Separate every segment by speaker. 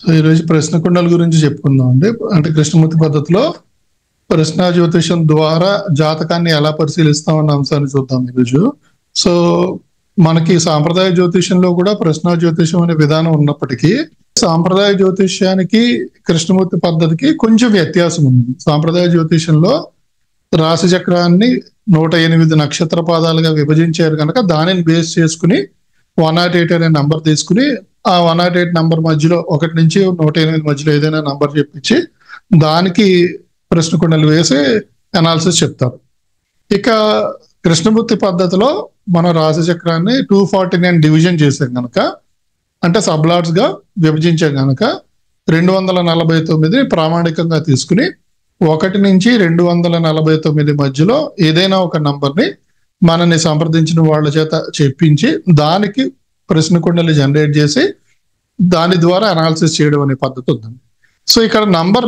Speaker 1: So ఈరోజు ప్రశ్న కుండల గురించి చెప్పుకుందాం అండి. అంటే కృష్ణమూర్తి పద్ధతిలో ప్రశ్న జ్యోతిషం ద్వారా జాతకాన్ని ఎలా పరిశీలిస్తామన్న అంశాన్ని చూద్దాం ఈరోజు. సో మనకి సాంప్రదాయ జ్యోతిషంలో కూడా ప్రశ్న జ్యోతిషం అనే విధానం ఉన్నప్పటికీ సాంప్రదాయ జ్యోతిష్యానికి కృష్ణమూర్తి పద్ధతికి కొంచెం వ్యత్యాసం ఉంది. సాంప్రదాయ జ్యోతిషంలో రాశి చక్రాన్ని 108 నక్షత్ర పాదాలుగా విభజించారు కనుక దానిని బేస్ చేసుకుని 108 అనే నంబర్ తీసుకుని ఆ 108 నంబర్ మధ్యలో 1 నుంచి 108 మధ్యలో ఏదైనా నంబర్ చెప్పించి దానికి ప్రశ్న కుండలు వేసి అనాలిసిస్ చెప్తారు. ఇక కృష్ణమూర్తి పద్ధతిలో మన రాశి చక్రాన్ని 249 డివిజన్ చేసాం కనుక, అంటే సబ్లాట్స్ గా విభజించాం కనుక 249 ప్రామాణికంగా తీసుకుని 1 నుంచి 249 మధ్యలో ఏదైనా ఒక నంబర్ని మనని సంప్రదించిన వాళ్ళ చేత చెప్పించి దానికి ప్రశ్న కుండలి జనరేట్ చేసి దాని ద్వారా అనాలిసిస్ చేయడం అనే పద్ధతి ఉందండి. సో ఇక్కడ నంబర్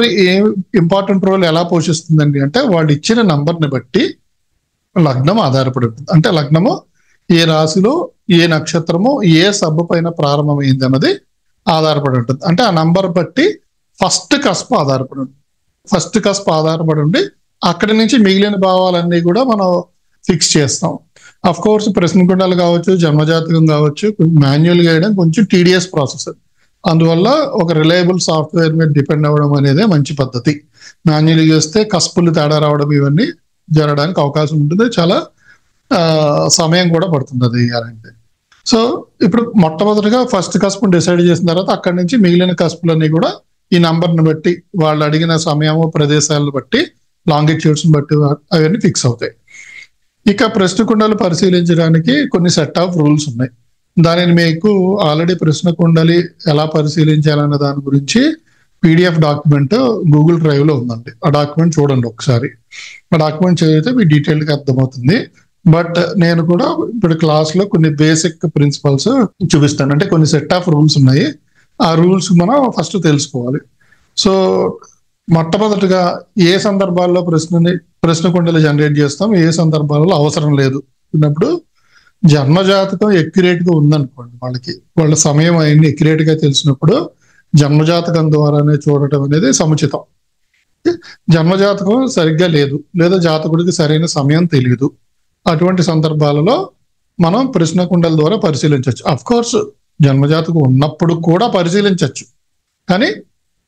Speaker 1: ఇంపార్టెంట్ రోల్ ఎలా పోషిస్తుందండి అంటే వాళ్ళు ఇచ్చిన నంబర్ని బట్టి లగ్నం ఆధారపడి ఉంటుంది. అంటే లగ్నము ఏ రాశిలో ఏ నక్షత్రము ఏ సబ్బు పైన ప్రారంభమైంది అన్నది ఆధారపడి ఉంటుంది. అంటే ఆ నంబర్ బట్టి ఫస్ట్ కస్ప్ ఆధారపడి ఉంటుంది. ఫస్ట్ కస్ప్ ఆధారపడి ఉండి అక్కడి నుంచి మిగిలిన భావాలన్నీ కూడా మనం ఫిక్స్ చేస్తాం. అఫ్ కోర్స్ ప్రశ్న కుండలు కావచ్చు, జన్మజాతకం కావచ్చు, మాన్యువల్ గా వేయడం కొంచెం టీడీఎస్ ప్రాసెస్. అందువల్ల ఒక రిలయబుల్ సాఫ్ట్వేర్ మీద డిపెండ్ అవ్వడం అనేది మంచి పద్ధతి. మాన్యువల్ చేస్తే కస్పులు తేడా రావడం ఇవన్నీ జరగడానికి అవకాశం ఉంటుంది. చాలా సమయం కూడా పడుతుంది అది వేయాలంటే. సో ఇప్పుడు మొట్టమొదటిగా ఫస్ట్ కస్పు డిసైడ్ చేసిన తర్వాత అక్కడి నుంచి మిగిలిన కస్పులన్నీ కూడా ఈ నంబర్ని బట్టి వాళ్ళు అడిగిన సమయము ప్రదేశాలను బట్టి లాంగిట్యూడ్స్ బట్టి అవన్నీ ఫిక్స్ అవుతాయి. ఇక ప్రశ్న కుండలు పరిశీలించడానికి కొన్ని సెట్ ఆఫ్ రూల్స్ ఉన్నాయి. దానిని మీకు ఆల్రెడీ ప్రశ్న కుండలి ఎలా పరిశీలించాలన్న దాని గురించి PDF డాక్యుమెంట్ గూగుల్ డ్రైవ్ లో ఉందండి. ఆ డాక్యుమెంట్ చూడండి ఒకసారి. ఆ డాక్యుమెంట్ చదివితే మీ డీటెయిల్ గా అర్థమవుతుంది. బట్ నేను కూడా ఇప్పుడు క్లాస్ లో కొన్ని బేసిక్ ప్రిన్సిపల్స్ చూపిస్తాను. అంటే కొన్ని సెట్ ఆఫ్ రూల్స్ ఉన్నాయి. ఆ రూల్స్ మనం ఫస్ట్ తెలుసుకోవాలి. సో మొట్టమొదటిగా ఏ సందర్భాల్లో ప్రశ్న కుండలు జనరేట్ చేస్తాం, ఏ సందర్భాలలో అవసరం లేదు అన్నప్పుడు జన్మజాతకం ఎక్యురేట్ గా ఉందనుకోండి, వాళ్ళ సమయం అయింది ఎక్యురేట్ గా తెలిసినప్పుడు జన్మజాతకం ద్వారానే చూడటం అనేది సముచితం. జన్మజాతకం సరిగ్గా లేదు లేదా జాతకుడికి సరైన సమయం తెలియదు, అటువంటి సందర్భాలలో మనం ప్రశ్న కుండల ద్వారా పరిశీలించవచ్చు. అఫ్ కోర్స్ జన్మజాతకం ఉన్నప్పుడు కూడా పరిశీలించవచ్చు, కానీ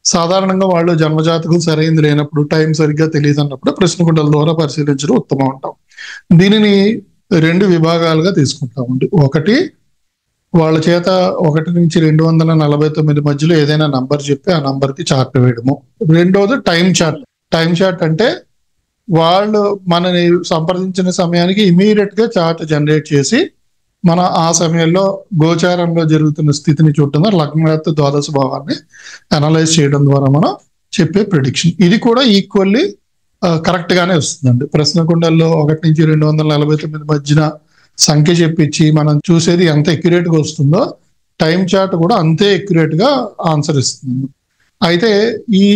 Speaker 1: సాధారణంగా వాళ్ళు జన్మజాతకం సరైనది లేనప్పుడు, టైం సరిగ్గా తెలియదు అన్నప్పుడు ప్రశ్న కుండల ద్వారా పరిశీలించడం ఉత్తమం అంటాం. దీనిని 2 విభాగాలుగా తీసుకుంటామండి. ఒకటి వాళ్ళ చేత 1 నుంచి 249 మధ్యలో ఏదైనా నంబర్ చెప్పి ఆ నంబర్ కి చార్ట్ వేయడము. రెండోది టైం చార్ట్. టైం చార్ట్ అంటే వాళ్ళు మనని సంప్రదించిన సమయానికి ఇమీడియట్ గా చార్ట్ జనరేట్ చేసి మన ఆ సమయంలో గోచారంలో జరుగుతున్న స్థితిని చూడటం, లగ్నగత ద్వాదశ భావాన్ని అనలైజ్ చేయడం ద్వారా మనం చెప్పే ప్రిడిక్షన్. ఇది కూడా ఈక్వల్లీ కరెక్ట్ గానే వస్తుందండి. ప్రశ్న కుండల్లో 1 నుంచి 249 మధ్యన సంఖ్య చెప్పించి మనం చూసేది ఎంత ఎక్యురేట్ గా వస్తుందో టైం చార్ట్ కూడా అంతే ఎక్యురేట్ గా ఆన్సర్ ఇస్తుంది. అయితే ఈ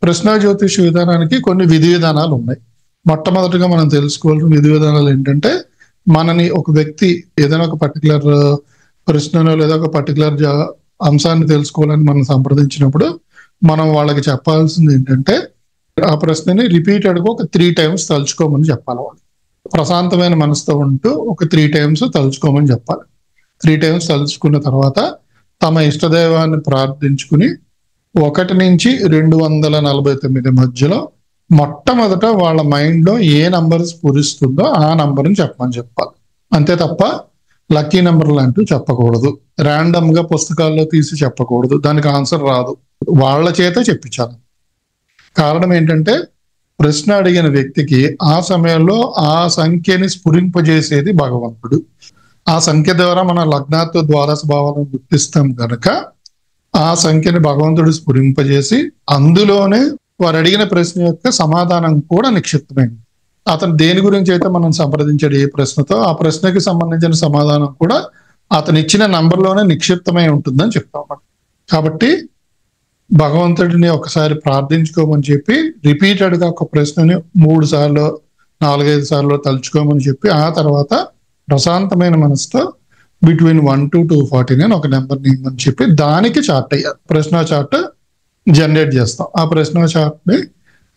Speaker 1: ప్రశ్న జ్యోతిష విధానానికి కొన్ని విధి విధానాలు ఉన్నాయి. మొట్టమొదటిగా మనం తెలుసుకోవాల్సిన విధి విధానాలు ఏంటంటే, మనని ఒక వ్యక్తి ఏదైనా ఒక పర్టికులర్ ప్రశ్నలో లేదా ఒక పర్టికులర్ అంశాన్ని తెలుసుకోవాలని మనం సంప్రదించినప్పుడు మనం వాళ్ళకి చెప్పాల్సింది ఏంటంటే, ఆ ప్రశ్నని రిపీటెడ్ గా ఒక 3 టైమ్స్ తలుచుకోమని చెప్పాలి. వాళ్ళు ప్రశాంతమైన మనసుతో ఉంటూ ఒక 3 టైమ్స్ తలుచుకోమని చెప్పాలి. 3 టైమ్స్ తలుచుకున్న తర్వాత తమ ఇష్టదైవాన్ని ప్రార్థించుకుని 1 నుంచి 249 మధ్యలో మొట్టమొదట వాళ్ళ మైండ్ లో ఏ నంబర్ స్ఫురిస్తుందో ఆ నంబర్ని చెప్పమని చెప్పాలి. అంతే తప్ప లక్కీ నెంబర్లు అంటూ చెప్పకూడదు. ర్యాండమ్ గా పుస్తకాల్లో తీసి చెప్పకూడదు, దానికి ఆన్సర్ రాదు. వాళ్ళ చేత చెప్పించాలి. కారణం ఏంటంటే, ప్రశ్న అడిగిన వ్యక్తికి ఆ సమయంలో ఆ సంఖ్యని స్ఫురింపజేసేది భగవంతుడు. ఆ సంఖ్య ద్వారా మన లగ్నాత్వ ద్వాదశ భావాలను గుర్తిస్తాం కనుక ఆ సంఖ్యని భగవంతుడు స్ఫురింపజేసి అందులోనే వారు అడిగిన ప్రశ్న యొక్క సమాధానం కూడా నిక్షిప్తమైంది. అతను దేని గురించి అయితే మనం సంప్రదించాడు ఏ ప్రశ్నతో, ఆ ప్రశ్నకి సంబంధించిన సమాధానం కూడా అతను ఇచ్చిన నంబర్లోనే నిక్షిప్తమై ఉంటుందని చెప్తాం. కాబట్టి భగవంతుడిని ఒకసారి ప్రార్థించుకోమని చెప్పి రిపీటెడ్ గా ఒక ప్రశ్నని 3 సార్లు 4-5 సార్లు తలుచుకోమని చెప్పి ఆ తర్వాత ప్రశాంతమైన మనసుతో బిట్వీన్ 1 to 249 ఒక నెంబర్ అని చెప్పి దానికి చార్ట్ అయ్యారు. ప్రశ్న చార్ట్ జనరేట్ చేస్తాం. ఆ ప్రశ్న చార్ట్ ని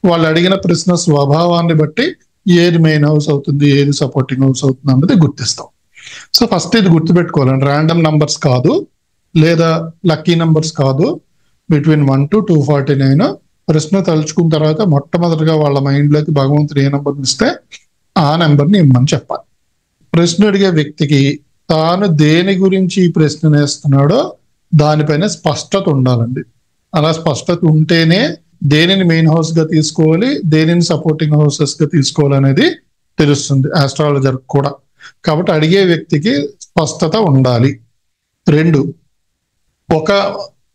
Speaker 1: వాళ్ళు అడిగిన ప్రశ్న స్వభావాన్ని బట్టి ఏది మెయిన్ హౌస్ అవుతుంది, ఏది సపోర్టింగ్ హౌస్ అవుతుంది అన్నది గుర్తిస్తాం. సో ఫస్ట్ ఇది గుర్తుపెట్టుకోవాలండి. ర్యాండమ్ నంబర్స్ కాదు, లేదా లక్కీ నంబర్స్ కాదు. బిట్వీన్ 1 to 249 ప్రశ్న తలుచుకున్న తర్వాత మొట్టమొదటిగా వాళ్ళ మైండ్ లోకి భగవంతుడు ఏ నెంబర్ ఇస్తే ఆ నెంబర్ని ఇమ్మని చెప్పాలి. ప్రశ్న అడిగే వ్యక్తికి తాను దేని గురించి ఈ ప్రశ్న వేస్తున్నాడో దానిపైన స్పష్టత ఉండాలండి. అలా స్పష్టత ఉంటేనే దేనిని మెయిన్ హౌస్ గా తీసుకోవాలి, దేనిని సపోర్టింగ్ హౌసెస్ గా తీసుకోవాలి అనేది తెలుస్తుంది ఆస్ట్రాలజర్ కూడా. కాబట్టి అడిగే వ్యక్తికి స్పష్టత ఉండాలి. 2, ఒక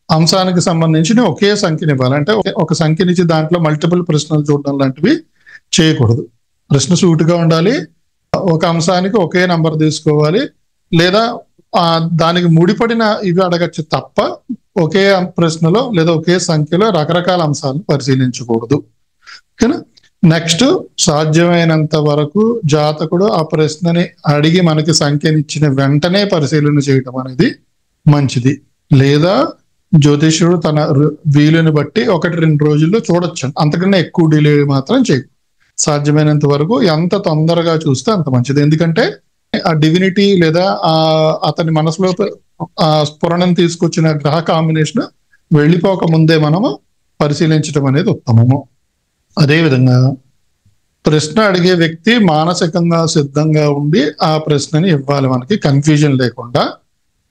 Speaker 1: అంశానికి సంబంధించిన ఒకే సంఖ్యని ఇవ్వాలి. అంటే ఒక సంఖ్యనిచ్చి దాంట్లో మల్టిపుల్ ప్రశ్నలు చూడడం లాంటివి చేయకూడదు. ప్రశ్న సూటిగా ఉండాలి. ఒక అంశానికి ఒకే నంబర్ తీసుకోవాలి, లేదా దానికి ముడిపడిన ఇవి అడగచ్చు తప్ప ఒకే ప్రశ్నలో లేదా ఒకే సంఖ్యలో రకరకాల అంశాలను పరిశీలించకూడదు. ఓకేనా? నెక్స్ట్, సాధ్యమైనంత వరకు జాతకుడు ఆ ప్రశ్నని అడిగి మనకి సంఖ్యనిచ్చిన వెంటనే పరిశీలన చేయడం అనేది మంచిది. లేదా జ్యోతిష్యుడు తన వీలుని బట్టి 1-2 రోజుల్లో చూడొచ్చు. అంతకన్నా ఎక్కువ డిలే మాత్రం చేయకు. సాధ్యమైనంత వరకు ఎంత తొందరగా చూస్తే అంత మంచిది. ఎందుకంటే ఆ డివినిటీ లేదా అతని మనసులో స్ఫురణం తీసుకొచ్చిన గ్రహ కాంబినేషన్ వెళ్ళిపోక ముందే మనము పరిశీలించడం అనేది ఉత్తమము. అదేవిధంగా ప్రశ్న అడిగే వ్యక్తి మానసికంగా సిద్ధంగా ఉండి ఆ ప్రశ్నని ఇవ్వాలి, మనకి కన్ఫ్యూజన్ లేకుండా.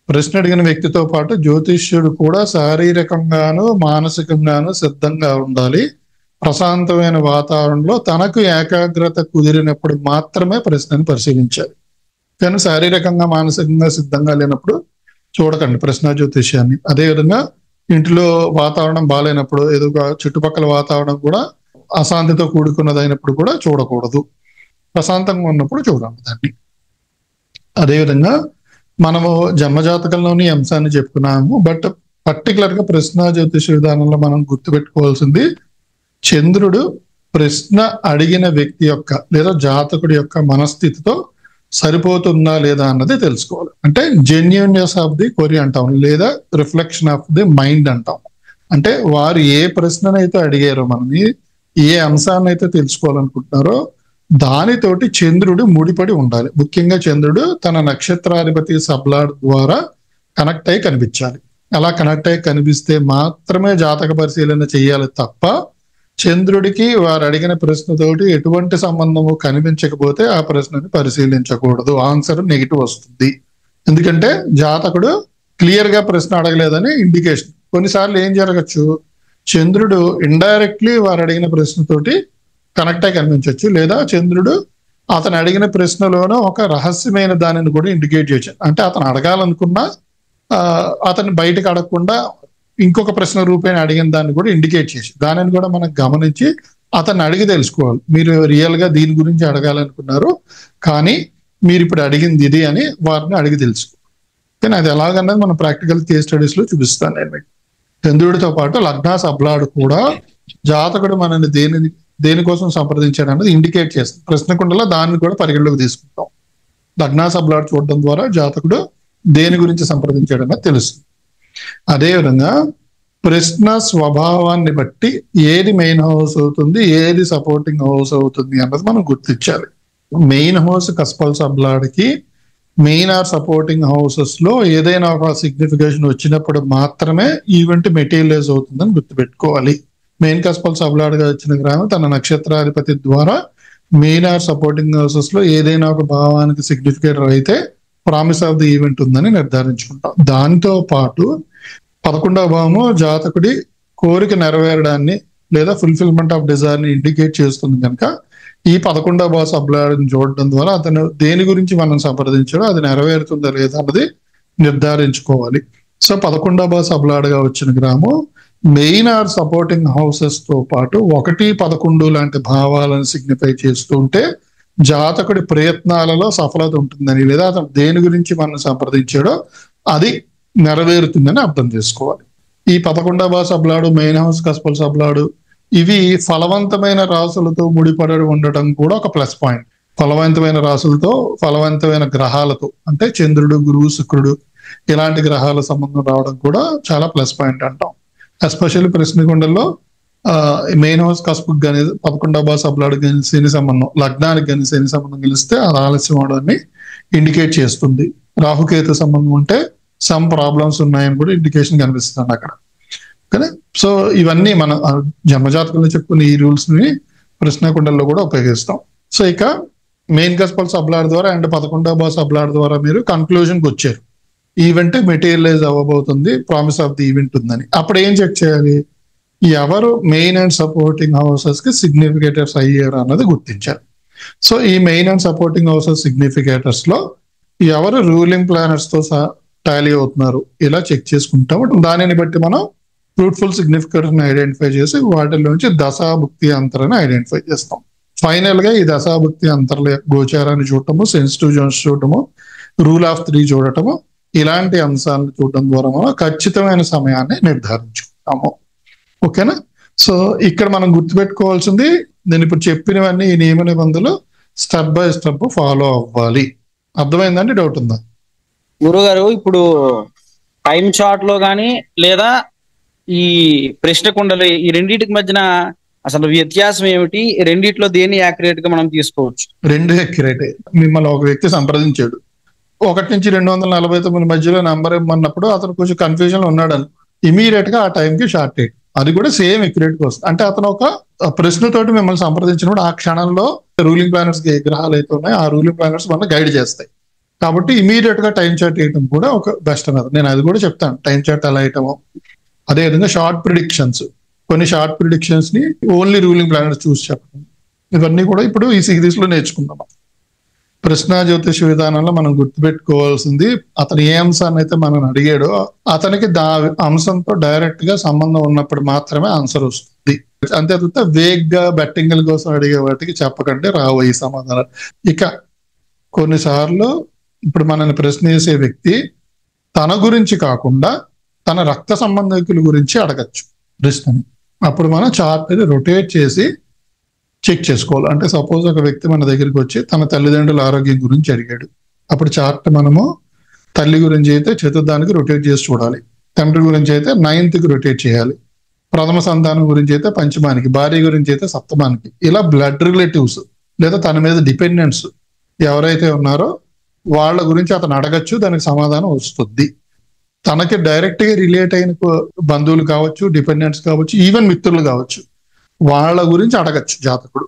Speaker 1: ప్రశ్న అడిగిన వ్యక్తితో పాటు జ్యోతిష్యుడు కూడా శారీరకంగాను మానసికంగాను సిద్ధంగా ఉండాలి. ప్రశాంతమైన వాతావరణంలో తనకు ఏకాగ్రత కుదిరినప్పుడు మాత్రమే ప్రశ్నని పరిశీలించాలి. కానీ శారీరకంగా మానసికంగా సిద్ధంగా లేనప్పుడు చూడకండి ప్రశ్న జ్యోతిష్యాన్ని. అదేవిధంగా ఇంటిలో వాతావరణం బాగాలేనప్పుడు, ఏదో చుట్టుపక్కల వాతావరణం కూడా అశాంతితో కూడుకున్నదైనప్పుడు కూడా చూడకూడదు. ప్రశాంతంగా ఉన్నప్పుడు చూడండి దాన్ని. అదేవిధంగా మనము జన్మజాతకంలోని అంశాన్ని చెప్పుకున్నాము. బట్ పర్టికులర్ గా ప్రశ్న జ్యోతిష విధానంలో మనం గుర్తుపెట్టుకోవాల్సింది, చంద్రుడు ప్రశ్న అడిగిన వ్యక్తి యొక్క లేదా జాతకుడి యొక్క మనస్థితితో సరిపోతుందా లేదా అన్నది తెలుసుకోవాలి. అంటే జెన్యూన్నెస్ ఆఫ్ ది క్వరీ అంటాం, లేదా రిఫ్లెక్షన్ ఆఫ్ ది మైండ్ అంటాం. అంటే వారు ఏ ప్రశ్ననైతే అడిగారో, మనని ఏ అంశాన్ని అయితే తెలుసుకోవాలనుకుంటున్నారో దానితోటి చంద్రుడు ముడిపడి ఉండాలి. ముఖ్యంగా చంద్రుడు తన నక్షత్రాధిపతి సబ్లాడ్ ద్వారా కనెక్ట్ అయి కనిపించాలి. అలా కనెక్ట్ అయి కనిపిస్తే మాత్రమే జాతక పరిశీలన చేయాలి తప్ప చంద్రుడికి వారు అడిగిన ప్రశ్నతోటి ఎటువంటి సంబంధము కనిపించకపోతే ఆ ప్రశ్నని పరిశీలించకూడదు. ఆన్సర్ నెగిటివ్ వస్తుంది. ఎందుకంటే జాతకుడు క్లియర్ గా ప్రశ్న అడగలేదని ఇండికేషన్. కొన్నిసార్లు ఏం జరగచ్చు, చంద్రుడు ఇండైరెక్ట్లీ వారు అడిగిన ప్రశ్నతోటి కనెక్ట్ అయి కనిపించవచ్చు, లేదా చంద్రుడు అతను అడిగిన ప్రశ్నలోనూ ఒక రహస్యమైన దానిని కూడా ఇండికేట్ చేయొచ్చు. అంటే అతను అడగాలనుకున్నా అతన్ని బయటకు అడగకుండా ఇంకొక ప్రశ్న రూపేణ అడిగిన దాన్ని కూడా ఇండికేట్ చేసి దానిని కూడా మనం గమనించి అతన్ని అడిగి తెలుసుకోవాలి. మీరు రియల్ గా దీని గురించి అడగాలనుకున్నారు, కానీ మీరు ఇప్పుడు అడిగింది ఇది అని వారిని అడిగి తెలుసుకోవాలి. కానీ అది ఎలాగన్నది మనం ప్రాక్టికల్ కేస్ స్టడీస్ లో చూపిస్తాను నేను మీకు. చంద్రుడితో పాటు లగ్న సబ్లాడు కూడా జాతకుడు మనల్ని దేనికోసం సంప్రదించాడు అన్నది ఇండికేట్ చేస్తాం. ప్రశ్నకుండలో దాన్ని కూడా పరిగణలోకి తీసుకుంటాం. లగ్న సబ్లాడ్ చూడడం ద్వారా జాతకుడు దేని గురించి సంప్రదించాడు అన్నది తెలుస్తుంది. అదేవిధంగా ప్రశ్న స్వభావాన్ని బట్టి ఏది మెయిన్ హౌస్ అవుతుంది, ఏది సపోర్టింగ్ హౌస్ అవుతుంది అన్నది మనం గుర్తించాలి. మెయిన్ హౌస్ కస్పల్ సబ్లాడ్కి మెయిన్ ఆర్ సపోర్టింగ్ హౌసెస్ లో ఏదైనా ఒక సిగ్నిఫికేషన్ వచ్చినప్పుడు మాత్రమే ఈవెంట్ మెటీరియలైజ్ అవుతుందని గుర్తుపెట్టుకోవాలి. మెయిన్ కస్పల్ సబ్లాడ్గా వచ్చిన గ్రహం తన నక్షత్రాధిపతి ద్వారా మెయిన్ ఆర్ సపోర్టింగ్ హౌసెస్ లో ఏదైనా ఒక భావానికి సిగ్నిఫికేటర్ అయితే ప్రామిస్ ఆఫ్ ది ఈవెంట్ ఉందని నిర్ధారించుకుంటాం. దాంతో పాటు 11వ భావము జాతకుడి కోరిక నెరవేరడాన్ని లేదా ఫుల్ఫిల్మెంట్ ఆఫ్ డిజైర్ ని ఇండికేట్ చేస్తుంది కనుక ఈ 11వ భావ సబ్లాడ్ని చూడడం ద్వారా అతను దేని గురించి మనం సంప్రదించాడో అది నెరవేరుతుందా లేదా అన్నది నిర్ధారించుకోవాలి. సో 11వ భావ సబ్లాడ్గా వచ్చిన గ్రహము మెయిన్ ఆర్ సపోర్టింగ్ హౌసెస్ తో పాటు 1, 11 లాంటి భావాలను సిగ్నిఫై చేస్తూ ఉంటే జాతకుడి ప్రయత్నాలలో సఫలత ఉంటుందని, లేదా అతను దేని గురించి మనం సంప్రదించాడో అది నెరవేరుతుందని అర్థం చేసుకోవాలి. ఈ 11వ భావ సబ్లాడు, మెయిన్ హౌస్ కస్పల్ సబ్లాడు ఇవి ఫలవంతమైన రాసులతో ముడిపడి ఉండటం కూడా ఒక ప్లస్ పాయింట్. ఫలవంతమైన రాసులతో, ఫలవంతమైన గ్రహాలతో, అంటే చంద్రుడు, గురువు, శుక్రుడు ఇలాంటి గ్రహాల సంబంధం రావడం కూడా చాలా ప్లస్ పాయింట్ అంటాం. ఎస్పెషల్లీ ప్రశ్నగుండల్లో మెయిన్ హౌస్ కస్పుకి కానీ 11వ భావ సబ్లాడ్ కానీ శని సంబంధం, లగ్నానికి కానీ శని సంబంధం గెలిస్తే అది ఆలస్యం అవడాన్ని ఇండికేట్ చేస్తుంది. రాహుకేతు సంబంధం ఉంటే సమ్ ప్రాబ్లమ్స్ ఉన్నాయని కూడా ఇండికేషన్ కనిపిస్తుంది అక్కడ. కానీ సో ఇవన్నీ మన జన్మజాతకంలో చెప్పుకునే ఈ రూల్స్ ని ప్రశ్నకుండల్లో కూడా ఉపయోగిస్తాం. సో ఇక మెయిన్ కస్పల్ సబ్లాడ్ ద్వారా అండ్ 11వ భావ సబ్లాడ్ ద్వారా మీరు కన్క్లూజన్కి వచ్చారు, ఈవెంట్ మెటీరియలైజ్ అవ్వబోతుంది, ప్రామిస్ ఆఫ్ ది ఈవెంట్ ఉందని. అప్పుడు ఏం చెక్ చేయాలి? ఎవరు మెయిన్ అండ్ సపోర్టింగ్ హౌసెస్ కి సిగ్నిఫికేటర్స్ అయ్యారు అన్నది గుర్తించారు. సో ఈ main and supporting houses significators లో ఎవరు రూలింగ్ ప్లానెట్స్ తో టాలీ అవుతున్నారు ఇలా చెక్ చేసుకుంటాము. దానిని బట్టి మనం ఫ్రూట్ఫుల్ సిగ్నిఫికేటర్స్ ని ఐడెంటిఫై చేసి వాటిలోంచి దశాభుక్తి అంతరాన్ని ఐడెంటిఫై చేస్తాం. ఫైనల్ గా ఈ దశాభుక్తి అంతర్ల గోచారాన్ని చూడటము, సెన్సిటివ్ జోన్స్ చూడటము, రూల్ ఆఫ్ 3 చూడటము, ఇలాంటి అంశాలను చూడటం ద్వారా మనం ఖచ్చితమైన సమయాన్ని నిర్ధారించుకుంటాము. ఓకేనా? సో ఇక్కడ మనం గుర్తుపెట్టుకోవాల్సింది, నేను ఇప్పుడు చెప్పినవన్నీ ఈ నియమ నిబంధనలు స్టెప్ బై స్టెప్ ఫాలో అవ్వాలి. అర్థమైందండి? డౌట్ ఉందా?
Speaker 2: గురుగారు, ఇప్పుడు టైం చార్ట్ లో గానీ లేదా ఈ ప్రశ్నకుండలు ఈ రెండింటికి మధ్యన అసలు వ్యత్యాసం ఏమిటి? రెండిట్లో దేన్ని యాక్యురేట్ గా మనం తీసుకోవచ్చు?
Speaker 1: రెండు యాక్యురేట్. మిమ్మల్ని ఒక వ్యక్తి సంప్రదించాడు, 1 నుంచి 249 మధ్యలో నెంబర్ ఇమ్మన్నప్పుడు అతను కొంచెం కన్ఫ్యూజన్ ఉన్నాడు అని ఇమీడియట్ గా ఆ టైంకి షార్ట్ డేట్ అది కూడా సేమ్ ఎక్యురేట్ గా వస్తుంది. అంటే అతను ఒక ప్రశ్నతోటి మిమ్మల్ని సంప్రదించినప్పుడు ఆ క్షణంలో రూలింగ్ ప్లానెట్స్ ఏ గ్రహాలు అయితే ఉన్నాయో ఆ రూలింగ్ ప్లానెట్స్ మనం గైడ్ చేస్తాయి. కాబట్టి ఇమీడియట్ గా టైం చార్ట్ వేయటం కూడా ఒక బెస్ట్ అన్నది. నేను అది కూడా చెప్తాను, టైం చార్ట్ ఎలా వేయటము. అదేవిధంగా షార్ట్ ప్రిడిక్షన్స్, కొన్ని షార్ట్ ప్రిడిక్షన్స్ ని ఓన్లీ రూలింగ్ ప్లానెట్స్ చూసి చెప్పడం, ఇవన్నీ కూడా ఇప్పుడు ఈ సిరీస్ లో నేర్చుకుందాం. ప్రశ్న జ్యోతిష విధానంలో మనం గుర్తుపెట్టుకోవాల్సింది, అతను ఏ అంశాన్ని అయితే మనం అడిగాడో అతనికి అంశంతో డైరెక్ట్ గా సంబంధం ఉన్నప్పుడు మాత్రమే ఆన్సర్ వస్తుంది. అంతే తప్ప వేగ్ గా బెట్టింగ్ల కోసం అడిగే వాటికి చెప్పకండి, రావు ఈ సమాధానం. ఇక కొన్నిసార్లు ఇప్పుడు మనల్ని ప్రశ్న చేసే వ్యక్తి తన గురించి కాకుండా తన రక్త సంబంధికుల గురించి అడగచ్చు ప్రశ్నని. అప్పుడు మనం చార్ట్ మీద రొటేట్ చేసి చెక్ చేసుకోవాలి. అంటే సపోజ్ ఒక వ్యక్తి మన దగ్గరికి వచ్చి తన తల్లిదండ్రుల ఆరోగ్యం గురించి అడిగాడు, అప్పుడు చార్ట్ మనము తల్లి గురించి అయితే చతుర్థానికి రొటేట్ చేసి చూడాలి, తండ్రి గురించి అయితే 9th రొటేట్ చేయాలి, ప్రథమ సంతానం గురించి అయితే పంచమానికి, భార్య గురించి అయితే సప్తమానికి. ఇలా బ్లడ్ రిలేటివ్స్ లేదా తన మీద డిపెండెంట్స్ ఎవరైతే ఉన్నారో వాళ్ళ గురించి అతను అడగచ్చు, దానికి సమాధానం వస్తుంది. తనకి డైరెక్ట్ గా రిలేట్ అయిన బంధువులు కావచ్చు, డిపెండెంట్స్ కావచ్చు, ఈవెన్ మిత్రులు కావచ్చు, వాళ్ళ గురించి అడగచ్చు జాతకుడు.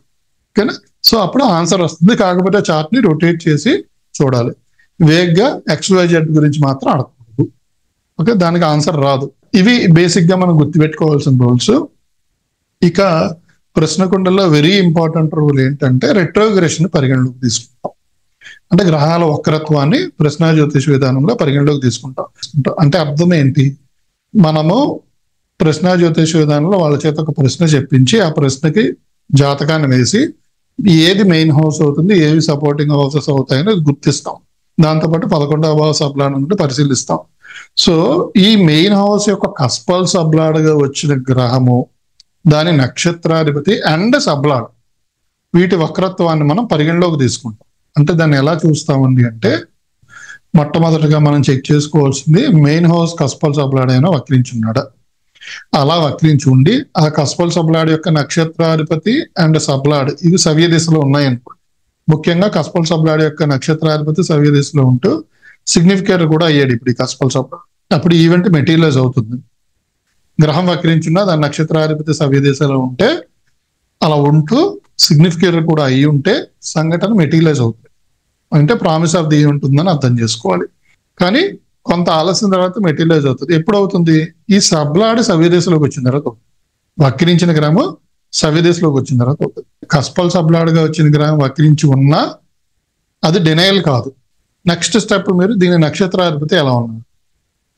Speaker 1: ఓకేనా? సో అప్పుడు ఆన్సర్ వస్తుంది. కాకపోతే చార్ట్ ని రొటేట్ చేసి చూడాలి. వేగ్గా XYZ గురించి మాత్రం అడగకూడదు. ఓకే, దానికి ఆన్సర్ రాదు. ఇవి బేసిక్ గా మనం గుర్తుపెట్టుకోవాల్సిన రూల్స్. ఇక ప్రశ్నకుండల్లో వెరీ ఇంపార్టెంట్ రూల్ ఏంటంటే రెట్రోగ్రెషన్ పరిగణలోకి తీసుకుంటాం. అంటే గ్రహాల వక్రత్వాన్ని ప్రశ్న జ్యోతిష విధానంలో పరిగణలోకి తీసుకుంటాం. అంటే అర్థం ఏంటి? మనము ప్రశ్న జ్యోతిష విధానంలో వాళ్ళ చేత ఒక ప్రశ్న చెప్పించి ఆ ప్రశ్నకి జాతకాన్ని వేసి ఏది మెయిన్ హౌస్ అవుతుంది, ఏవి సపోర్టింగ్ హౌసెస్ అవుతాయని గుర్తిస్తాం. దాంతోపాటు 11వ భావ సబ్లాడ్ నుండి పరిశీలిస్తాం. సో ఈ మెయిన్ హౌస్ యొక్క కస్పల్ సబ్లాడ్ గా వచ్చిన గ్రహము, దాని నక్షత్రాధిపతి అండ్ సబ్లాడ్, వీటి వక్రత్వాన్ని మనం పరిగణలోకి తీసుకుంటాం. అంటే దాన్ని ఎలా చూస్తామండి అంటే, మొట్టమొదటిగా మనం చెక్ చేసుకోవాల్సింది మెయిన్ హౌస్ కస్పల్ సబ్లాడ్ అయినా వక్రించున్నాడా. అలా వక్రించి ఉండి ఆ కస్పల్ సబ్లాడ్ యొక్క నక్షత్రాధిపతి అండ్ సబ్లాడ్ ఇవి సవ్య దిశలో ఉన్నాయనుకో, ముఖ్యంగా కస్పల్ సబ్లాడ్ యొక్క నక్షత్రాధిపతి సవ్య దిశలో ఉంటూ సిగ్నిఫికేటర్ కూడా అయ్యాడు ఇప్పుడు ఈ కస్పల్ సబ్లాడ్, అప్పుడు ఈవెంట్ మెటీరియలైజ్ అవుతుంది. గ్రహం వక్రించున్నా దాని నక్షత్రాధిపతి సవ్య దిశలో ఉంటే, అలా ఉంటూ సిగ్నిఫికేటర్ కూడా అయ్యి ఉంటే సంఘటన మెటీరియలైజ్ అవుతుంది. అంటే ప్రామిస్ ఆఫ్ ది ఈవెంట్ ఉందని అర్థం చేసుకోవాలి. కానీ కొంత ఆలస్యం తర్వాత మెటీరియలైజ్ అవుతుంది. ఎప్పుడు అవుతుంది? ఈ సబ్లాడ్ సవ్య దిశలోకి వచ్చిన తర్వాత అవుతుంది. వక్రించిన గ్రహం సవ్య దిశలోకి వచ్చిన తర్వాత అవుతుంది. కస్పల్ సబ్లాడ్ గా వచ్చిన గ్రహం వక్రించి ఉన్నా అది డినయల్ కాదు. నెక్స్ట్ స్టెప్ మీరు దీని నక్షత్రాధిపతి ఎలా ఉన్నాడు,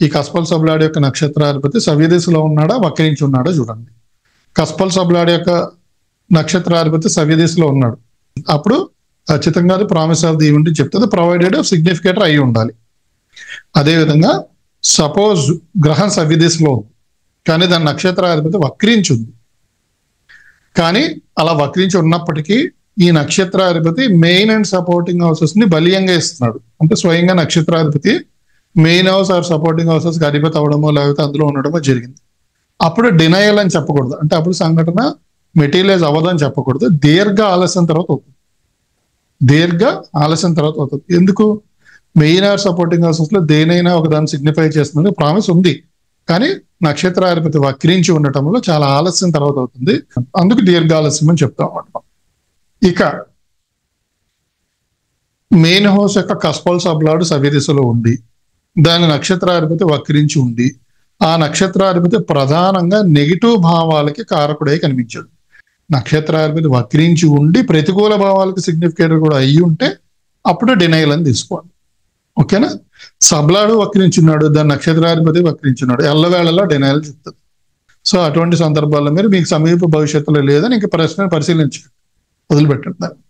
Speaker 1: ఈ కస్పల్ సబ్లాడ్ యొక్క నక్షత్రాధిపతి సవ్య దిశలో ఉన్నాడా వక్రించి ఉన్నాడా చూడండి. కస్పల్ సబ్లాడ్ యొక్క నక్షత్రాధిపతి సవ్య దిశలో ఉన్నాడు, అప్పుడు ఖచ్చితంగా అది ప్రామిస్ ఆఫ్ ది ఈవెంట్ చెప్తుంది, ప్రొవైడెడ్ సిగ్నిఫికేటర్ అయి ఉండాలి. అదేవిధంగా సపోజ్ గ్రహం సవ్య దిశలో ఉంది కానీ దాని నక్షత్రాధిపతి వక్రించి ఉంది, కానీ అలా వక్రించి ఉన్నప్పటికీ ఈ నక్షత్రాధిపతి మెయిన్ అండ్ సపోర్టింగ్ హౌసెస్ ని బలీయంగా ఇస్తున్నాడు. అంటే స్వయంగా నక్షత్రాధిపతి main house or supporting houses కి అధిపతి అవడమో లేకపోతే అందులో ఉండడమో జరిగింది. అప్పుడు డినయల్ అని చెప్పకూడదు. అంటే అప్పుడు సంఘటన మెటీరియలైజ్ అవ్వదని చెప్పకూడదు. దీర్ఘ ఆలస్యం తర్వాత అవుతుంది. ఎందుకు? మెయిన్ ఆర్ సపోర్టింగ్ హౌసెస్ లో దేనైనా ఒక దాన్ని సిగ్నిఫై చేస్తుంది ప్రామిస్ ఉంది, కానీ నక్షత్రాధిపతి వక్రించి ఉండటంలో చాలా ఆలస్యం తర్వాత అవుతుంది. అందుకు దీర్ఘ ఆలస్యం అని చెప్తాం అన్నమాట. ఇక మెయిన్ హౌస్ యొక్క కస్పల్ సబ్లాడు సవ్యదిశలో ఉంది, దాని నక్షత్రాధిపతి వక్రించి ఉంది. ఆ నక్షత్రాధిపతి ప్రధానంగా నెగిటివ్ భావాలకి కారకుడై కనిపించాడు. నక్షత్రాధిపతి వక్రించి ఉండి ప్రతికూల భావాలకి సిగ్నిఫికేటర్ కూడా అయ్యి ఉంటే అప్పుడు డినైల్ అని తీసుకోవాలి. ఓకేనా? సబ్లాడు వక్రించున్నాడు, దాని నక్షత్రాధిపతి వక్రించున్నాడు, ఎల్లవేళలో డినైల్ చెప్తుంది. సో అటువంటి సందర్భాల్లో మీరు మీకు సమీప భవిష్యత్తులో లేదని ఇంక ప్రశ్న పరిశీలించండి, వదిలిపెట్టండి దాన్ని.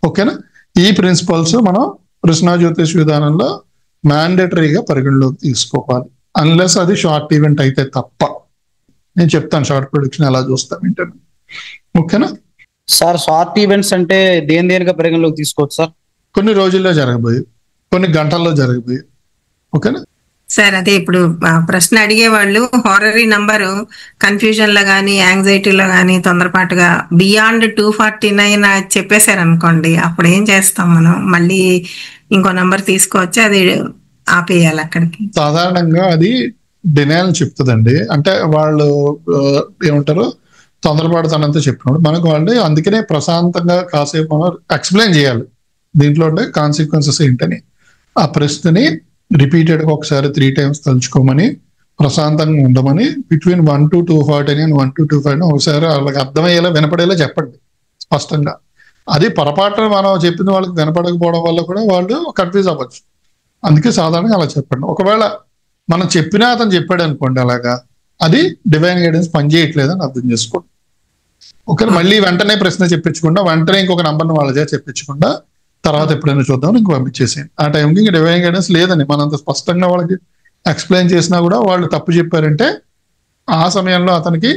Speaker 1: ఓకేనా? ఈ ప్రిన్సిపల్స్ మనం ప్రశ్న జ్యోతిష్ విధానంలో మ్యాండేటరీగా పరిగణలోకి తీసుకోవాలి, అన్లెస్ అది షార్ట్ ఈవెంట్ అయితే తప్ప. నేను చెప్తాను షార్ట్ ప్రొడిక్షన్ ఎలా చూస్తాం ఏంటని. ఓకేనా
Speaker 2: సార్? షార్ట్ ఈవెంట్స్ అంటే దేనిగా పరిగణలోకి తీసుకోవచ్చు సార్?
Speaker 1: కొన్ని రోజుల్లో జరగబోయే, కొన్ని గంటల్లో జరగబోయే. ఓకేనా
Speaker 3: సార్? అదే ఇప్పుడు ప్రశ్న అడిగే వాళ్ళు హారరీ నంబరు కన్ఫ్యూజన్ లో గానీ యాంగ్జైటీలో గానీ తొందరపాటుగా బియాండ్ 249 చెప్పేశారు అనుకోండి, అప్పుడు ఏం చేస్తాం మనం? మళ్ళీ ఇంకో నంబర్ తీసుకొచ్చి అది ఆపేయాలి అక్కడికి.
Speaker 1: సాధారణంగా అది డినైల్ చెప్తుందండి. అంటే వాళ్ళు ఏమంటారు, తొందరపడతానంతా చెప్పినప్పుడు మనకు వాళ్ళు అందుకనే ప్రశాంతంగా కాసేపు మనం ఎక్స్ప్లెయిన్ చేయాలి దీంట్లో ఉండే కాన్సిక్వెన్సెస్ ఏంటని. ఆ ప్రశ్నని రిపీటెడ్ గా ఒకసారి 3 times తలుచుకోమని, ప్రశాంతంగా ఉండమని, బిట్వీన్ 1 to 249 and 1 to 259 ఒకసారి వాళ్ళకి అర్థమయ్యేలా వినపడేలా చెప్పండి స్పష్టంగా. అది పొరపాటున మనం చెప్పిన వాళ్ళకి వినపడకపోవడం వల్ల కూడా వాళ్ళు కన్ఫ్యూజ్ అవ్వచ్చు. అందుకే సాధారణంగా అలా చెప్పండి. ఒకవేళ మనం చెప్పినా అతను చెప్పాడు అనుకోండి అలాగా, అది డివైన్ గైడెన్స్ పనిచేయట్లేదని అర్థం చేసుకోండి. ఒకవేళ మళ్ళీ వెంటనే ప్రశ్న చెప్పించకుండా, వెంటనే ఇంకొక నంబర్ని వాళ్ళ చేత చెప్పించకుండా తర్వాత ఎప్పుడైనా చూద్దాం ఇంక పంపించేసేయండి. ఆ టైంకి ఇంక డివైన్ గైడెన్స్ లేదని మనంత స్పష్టంగా వాళ్ళకి ఎక్స్ప్లెయిన్ చేసినా కూడా వాళ్ళు తప్పు చెప్పారంటే ఆ సమయంలో అతనికి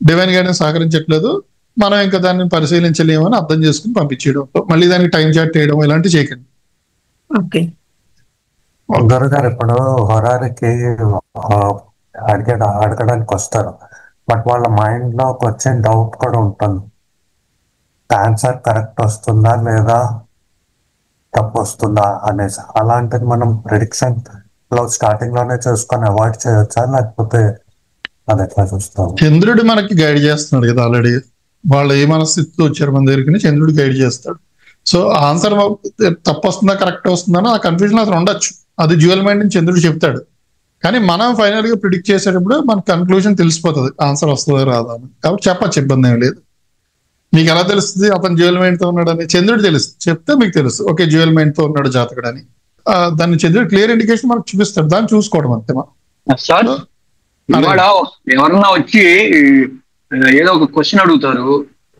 Speaker 1: డివైన్ గైడెన్స్ సహకరించట్లేదు, మనం ఇంకా దాన్ని పరిశీలించలేము అని అర్థం చేసుకుని పంపించేయడం, మళ్ళీ దానికి టైం చాట్ చేయడం ఇలాంటివి చేయకండి.
Speaker 3: ఓకే
Speaker 4: గురుగారు, ఇప్పుడు హొరారికి అడగడానికి వస్తారు, బట్ వాళ్ళ మైండ్ లో వచ్చే డౌట్ కూడా ఉంటుంది, ఆన్సర్ కరెక్ట్ వస్తుందా లేదా తప్పు వస్తుందా అనేసి. అలాంటిది మనం ప్రిడిక్షన్ లో స్టార్టింగ్ లోనే చూసుకొని అవాయిడ్ చేయొచ్చా, లేకపోతే అది ఎట్లా చూస్తాం?
Speaker 1: చంద్రుడు మనకి గైడ్ చేస్తున్నాడు కదా ఆల్రెడీ. వాళ్ళు ఏ మనస్థితితో వచ్చారు మన దగ్గరికి చంద్రుడు గైడ్ చేస్తాడు. సో ఆన్సర్ తప్పు వస్తుందా కరెక్ట్ వస్తుందా ఆ కన్ఫ్యూజన్ అతను ఉండొచ్చు, అది డ్యూయల్ మైండ్ అని చంద్రుడు చెప్తాడు. కానీ మనం ఫైనల్ గా ప్రిడిక్ట్ చేసేటప్పుడు మన కన్క్లూజన్ తెలిసిపోతుంది ఆన్సర్ వస్తుందా రాదా అని. కాబట్టి చెప్పచ్చు, ఇబ్బంది ఏం లేదు. మీకు ఎలా తెలుస్తుంది అతను డ్యూయల్ మైండ్ తో ఉన్నాడు అని? చంద్రుడు తెలుస్తుంది, చెప్తే మీకు తెలుసు ఓకే డ్యూయల్ మైండ్ తో ఉన్నాడు జాతకుడు అని. దాన్ని చంద్రుడు క్లియర్ ఇండికేషన్ మనకు చూపిస్తాడు, దాన్ని చూసుకోవడం అంతే.
Speaker 5: సార్ ఎవరన్నా వచ్చి ఏదో ఒక క్వశ్చన్ అడుగుతారు,